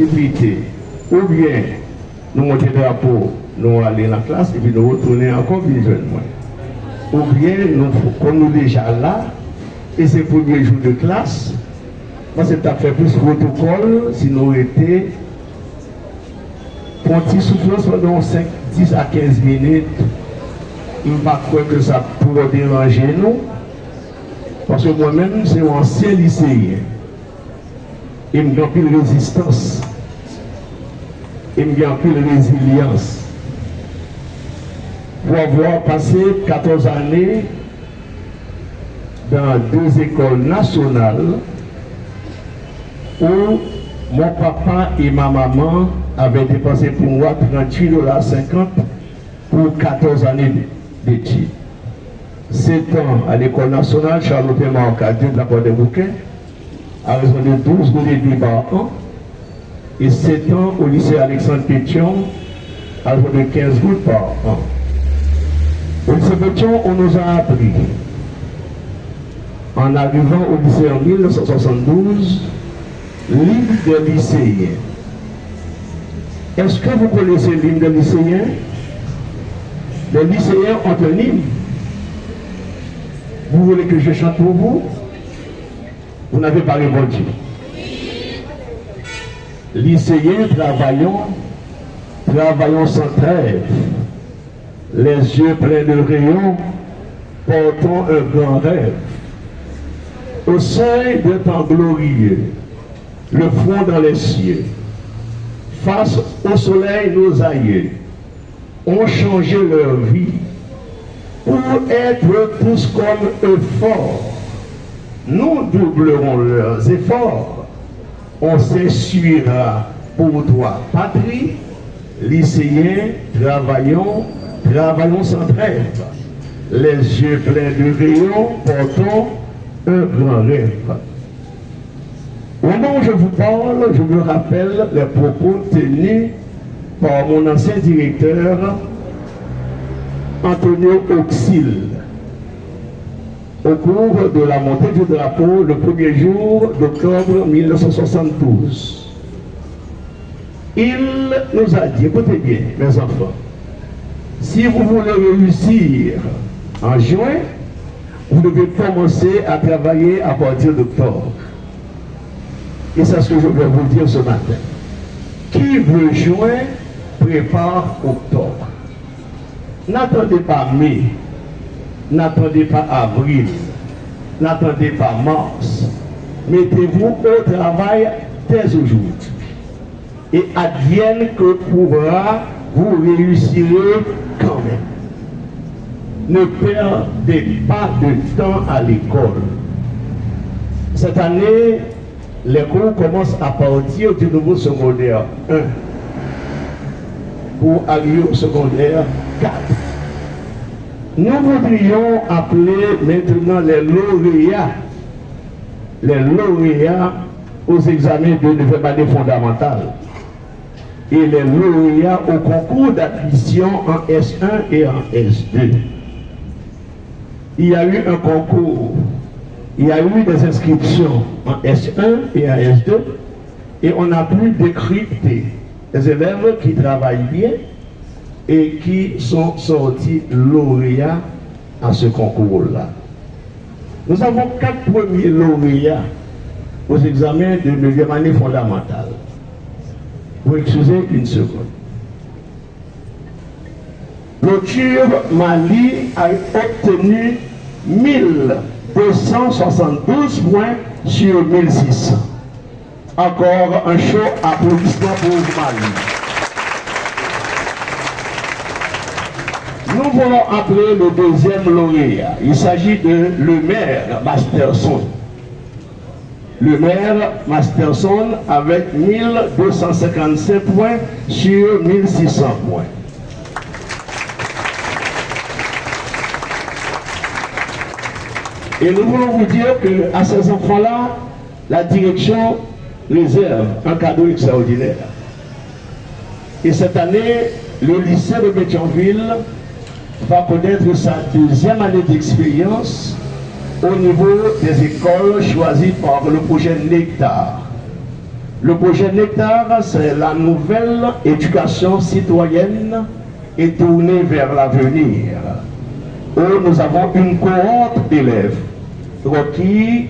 possibilité, ou bien nous monter le drapeau, nous aller dans la classe et puis nous retourner encore plus jeune. Ou bien, comme nous déjà là, et c'est le premier jour de classe, parce que tu as fait plus protocole si nous étions pour une petite souffrance pendant 5, 10 à 15 minutes. Je ne sais pas que ça pourrait déranger nous, parce que moi-même, c'est un ancien lycéen. Et je me gagne plus de résistance. Et je me gagne plus de résilience. Pour avoir passé 14 années dans 2 écoles nationales où mon papa et ma maman avaient dépensé pour moi $38,50 pour 14 années d'études. 7 ans à l'école nationale Charlotte-Marcadieu de la Porte des Bouquets, à raison de 12 000 par an, et 7 ans au lycée Alexandre Pétion, à raison de 15 gouttes par an. Au lycée Pétion, on nous a appris, en arrivant au lycée en 1972, l'hymne des lycéens. Est-ce que vous connaissez l'hymne des lycéens? Les lycéens ont un hymne. Vous voulez que je chante pour vous? Vous n'avez pas répondu. Lycéens, travaillons sans trêve, les yeux pleins de rayons, portons un grand rêve. Au seuil d'un temps glorieux, le front dans les cieux, face au soleil, nos aïeux ont changé leur vie pour être tous comme eux forts. Nous doublerons leurs efforts. On s'essuiera pour toi, patrie, lycéens, travaillons sans trêve. Les yeux pleins de rayons, portons un grand rêve. Au moment où je vous parle, je me rappelle les propos tenus par mon ancien directeur, Antonio Auxil, au cours de la montée du drapeau le 1er jour d'octobre 1972. Il nous a dit, écoutez bien, mes enfants, si vous voulez réussir en juin, vous devez commencer à travailler à partir d'octobre. Et c'est ce que je vais vous dire ce matin. Qui veut juin, prépare octobre. N'attendez pas mai, n'attendez pas avril, n'attendez pas mars. Mettez-vous au travail dès aujourd'hui. Et advienne que pourra, vous réussirez quand même. Ne perdez pas de temps à l'école. Cette année, les cours commencent à partir du nouveau secondaire 1 pour arriver au secondaire 4. Nous voudrions appeler maintenant les lauréats aux examens de 9e année fondamentale et les lauréats au concours d'admission en S1 et en S2. Il y a eu un concours, il y a eu des inscriptions en S1 et en S2 et on a pu décrypter les élèves qui travaillent bien et qui sont sortis lauréats à ce concours-là. Nous avons 4 premiers lauréats aux examens de 9e année fondamentale. Vous excusez une seconde. Clôture Mali a obtenu 1272 points sur 1600. Encore un chaud applaudissement pour Mali. Nous voulons appeler le deuxième lauréat. Il s'agit de Lemaire Masterson. Lemaire Masterson avec 1255 points sur 1600 points. Et nous voulons vous dire qu'à ces enfants-là, la direction réserve un cadeau extraordinaire. Et cette année, le lycée de Pétionville va connaître sa 2e année d'expérience au niveau des écoles choisies par le projet Nectar. Le projet Nectar, c'est la nouvelle éducation citoyenne et tournée vers l'avenir, où nous avons une cohorte d'élèves qui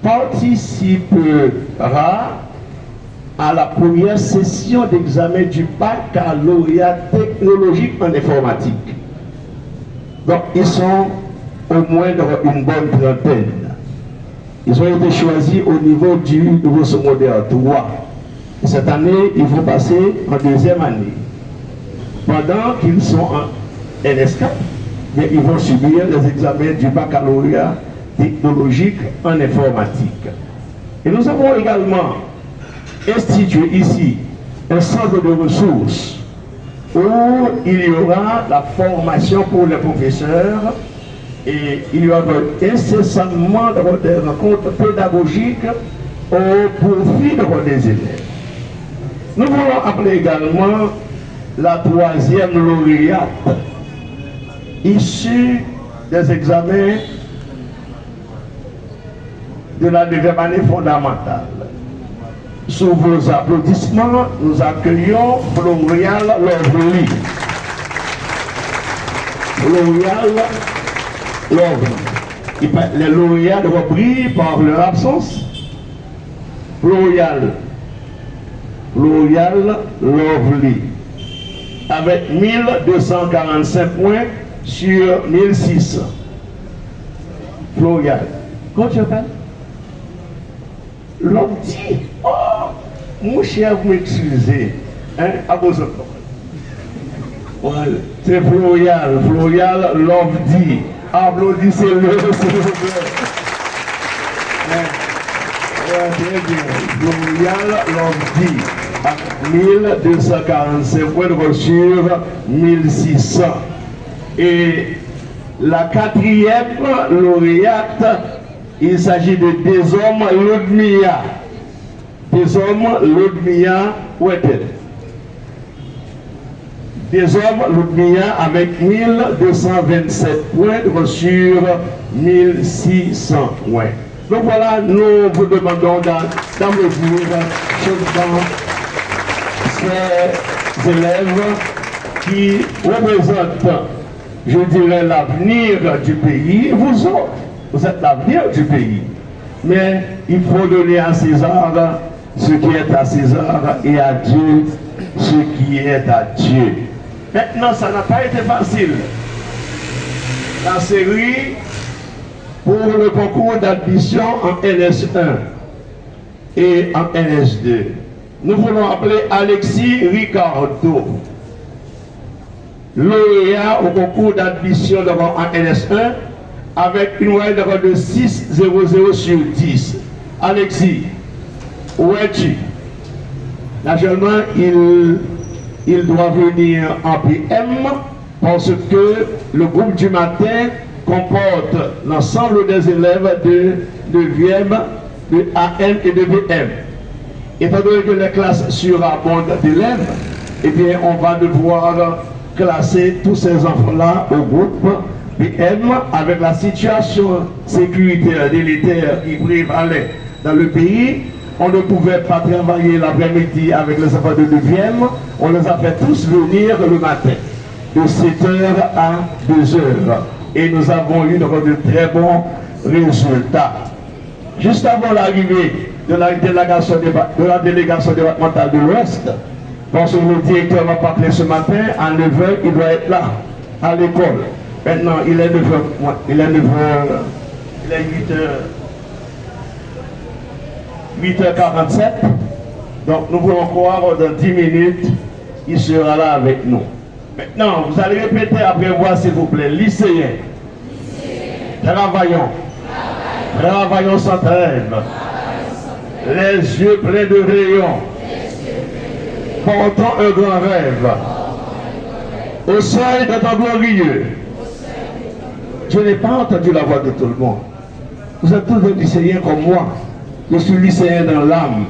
participera à la première session d'examen du baccalauréat technologique en informatique. Donc, ils sont au moins une bonne trentaine. Ils ont été choisis au niveau du nouveau secondaire 3. Cette année, ils vont passer en deuxième année. Pendant qu'ils sont en LS4, ils vont subir les examens du baccalauréat technologique en informatique. Et nous avons également institué ici un centre de ressources où il y aura la formation pour les professeurs et il y aura incessamment des rencontres pédagogiques au profit des élèves. Nous voulons appeler également la troisième lauréate issue des examens de la deuxième année fondamentale. Sous vos applaudissements, nous accueillons Florial Lovely. Florial Lovely. Les lauréats repris par leur absence. Florial Lovely. Avec 1245 points sur 1600. Florial. Comment tu t'appelles? L'homme dit, oh, mon cher, vous m'excusez. Hein, à vos autres. C'est Florial Love dit. Applaudissez-le, s'il vous plaît. Très bien. Florial Love dit. 1245 points sur 1600. Et la quatrième lauréate, il s'agit de Desom Ludmilla. Desom Ludmilla, où est-elle? Desom Ludmilla avec 1227 points sur 1600 points. Donc voilà, nous vous demandons d'applaudir chaudement ces élèves qui représentent, je dirais, l'avenir du pays. Vous autres, vous êtes l'avenir du pays. Mais il faut donner à César ce qui est à César et à Dieu ce qui est à Dieu. Maintenant, ça n'a pas été facile. La série pour le concours d'admission en LS1 et en LS2. Nous voulons appeler Alexis Ricardo, lauréat au concours d'admission en LS1 avec une moyenne de 6,00 sur 10. Alexis, où es-tu? Naturellement, il doit venir en PM parce que le groupe du matin comporte l'ensemble des élèves de 9e, de AM et de VM. Étant donné que les classes surabondent d'élèves, eh bien, on va devoir classer tous ces enfants-là au groupe PM avec la situation sécuritaire délétère qui prévalait dans le pays. On ne pouvait pas travailler l'après-midi avec les enfants de 9e. On les a fait tous venir le matin, de 7h à 2h. Et nous avons eu de très bons résultats. Juste avant l'arrivée de la délégation départementale de l'Ouest, parce que le directeur m'a parlé ce matin, à 9h, il doit être là, à l'école. Maintenant, il est 9h, il est 8h47. Donc, nous voulons croire dans 10 minutes, il sera là avec nous. Maintenant, vous allez répéter après moi, s'il vous plaît. Lycéens. Travaillons. Travaillons sans trêve. Les yeux pleins de rayons. Portons un grand rêve. Au seuil d'un temps glorieux. Je n'ai pas entendu la voix de tout le monde. Vous êtes tous des lycéens comme moi. Je suis lycéen dans l'âme.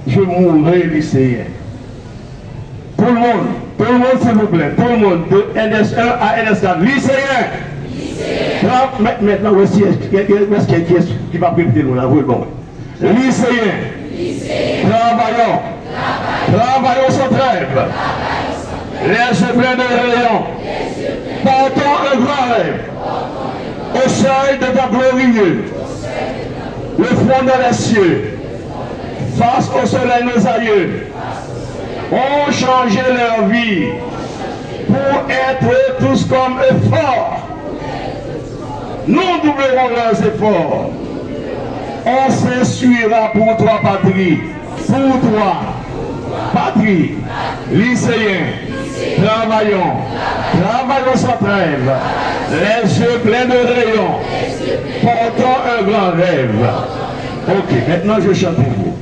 Je mourrai lycéen. Tout le monde s'il vous plaît, tout le monde, de NS1 à NS4, lycéen. Maintenant, voici, qui va répéter nous là, vous bon. Lycéen. Travaillons. Travaillons sans trêve. Les yeux pleins de rayons. Portons un grand rêve. Au seuil de ta glorieux. Le front dans les cieux. Face au soleil nos aïeux. Ont changé leur vie. Pour être tous comme eux forts. Nous doublerons leurs efforts. On s'essuiera pour toi, patrie. Pour toi, patrie. Lycéens, travaillons. Travaillons sans trêve. Les yeux pleins de rayons. Portons un grand rêve. Ok, maintenant je chante pour vous.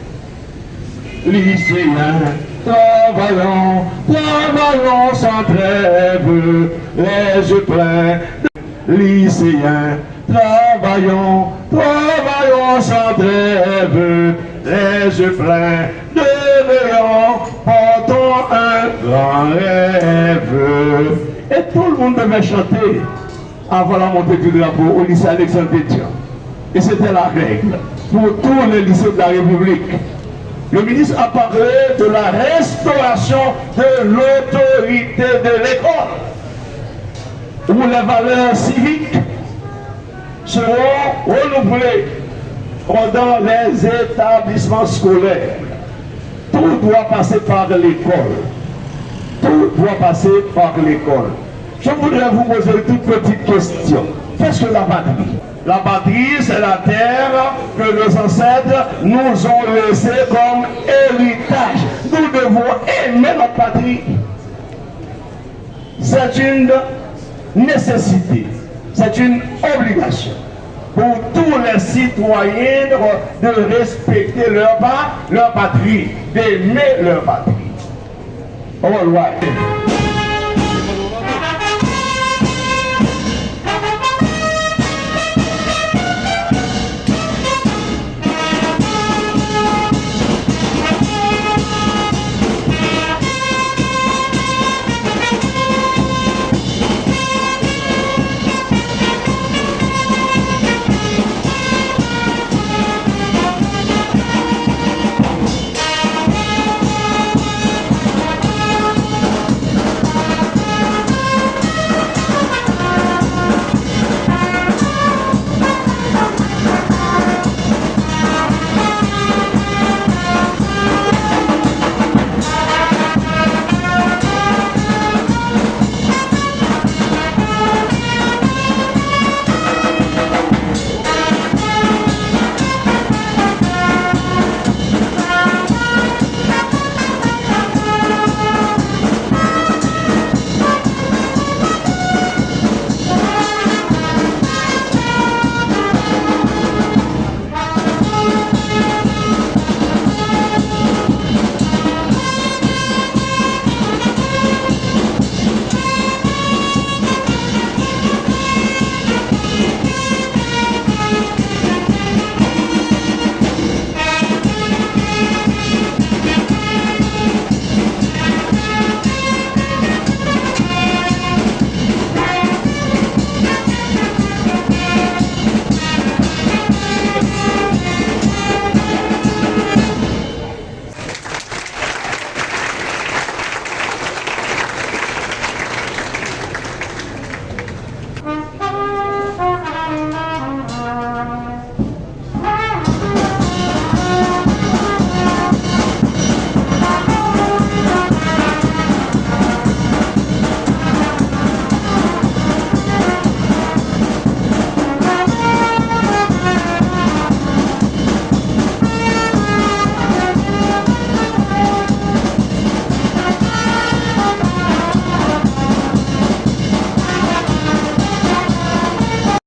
Lycéens, travaillons, travaillons sans trêve, les yeux pleins de lycéens, travaillons, travaillons sans trêve, les yeux pleins de rayons, portons un grand rêve. Et tout le monde devait chanter avant la montée du drapeau au lycée Alexandre Pétion. Et c'était la règle pour tous les lycées de la République. Le ministre a parlé de la restauration de l'autorité de l'école, où les valeurs civiques seront renouvelées pendant les établissements scolaires. Tout doit passer par l'école. Tout doit passer par l'école. Je voudrais vous poser une toute petite question. Qu'est-ce que la patrie? La patrie, c'est la terre que nos ancêtres nous ont laissée comme héritage. Nous devons aimer notre patrie. C'est une nécessité, c'est une obligation pour tous les citoyens de respecter leur patrie, d'aimer leur patrie. All right.